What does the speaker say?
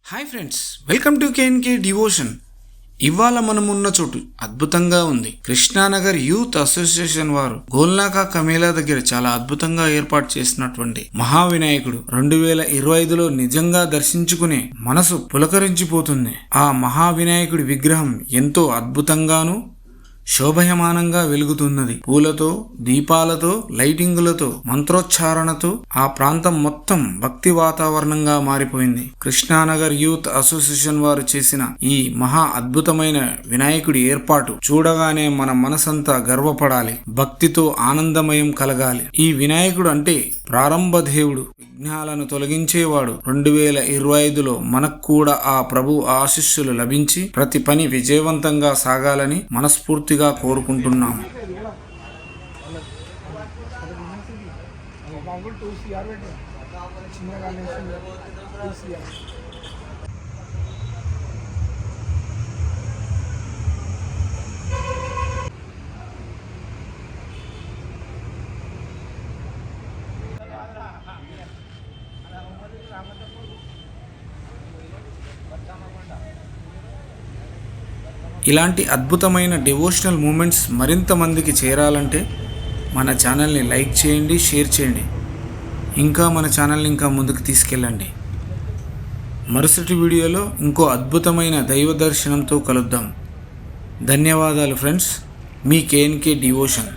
Hi friends, welcome to కేఎన్కే devotion. ఇవాళ మనమున్న చోటు అద్భుతంగా ఉంది. కృష్ణానగర్ యూత్ అసోసియేషన్ వారు గోల్నాకా కమేలా దగ్గర చాలా అద్భుతంగా ఏర్పాటు చేసినటువంటి మహావినాయకుడు 2025లో నిజంగా దర్శించుకునే మనసు పులకరించిపోతుంది. ఆ మహావినాయకుడి విగ్రహం ఎంతో అద్భుతంగాను శోభయమానంగా వెలుగుతున్నది. పూలతో, దీపాలతో, లైటింగులతో, మంత్రోచ్చారణతో ఆ ప్రాంతం మొత్తం భక్తి వాతావరణంగా మారిపోయింది. కృష్ణానగర్ యూత్ అసోసియేషన్ వారు చేసిన ఈ మహా అద్భుతమైన వినాయకుడి ఏర్పాటు చూడగానే మన మనసంతా గర్వపడాలి, భక్తితో ఆనందమయం కలగాలి. ఈ వినాయకుడు అంటే ప్రారంభ దేవుడు, విఘ్నాలను తొలగించేవాడు. 2025లో మనకు కూడా ఆ ప్రభు ఆశీస్సులు లభించి ప్రతి పని విజయవంతంగా సాగాలని మనస్ఫూర్తిగా కోరుకుంటున్నాము. ఇలాంటి అద్భుతమైన డివోషనల్ మూమెంట్స్ మరింత మందికి చేరాలంటే మన ఛానల్ని లైక్ చేయండి, షేర్ చేయండి, ఇంకా మన ఛానల్ని ఇంకా ముందుకు తీసుకెళ్ళండి. మరుసటి వీడియోలో ఇంకో అద్భుతమైన దైవ దర్శనంతో కలుద్దాం. ధన్యవాదాలు ఫ్రెండ్స్. మీ కేఎన్కే డివోషన్.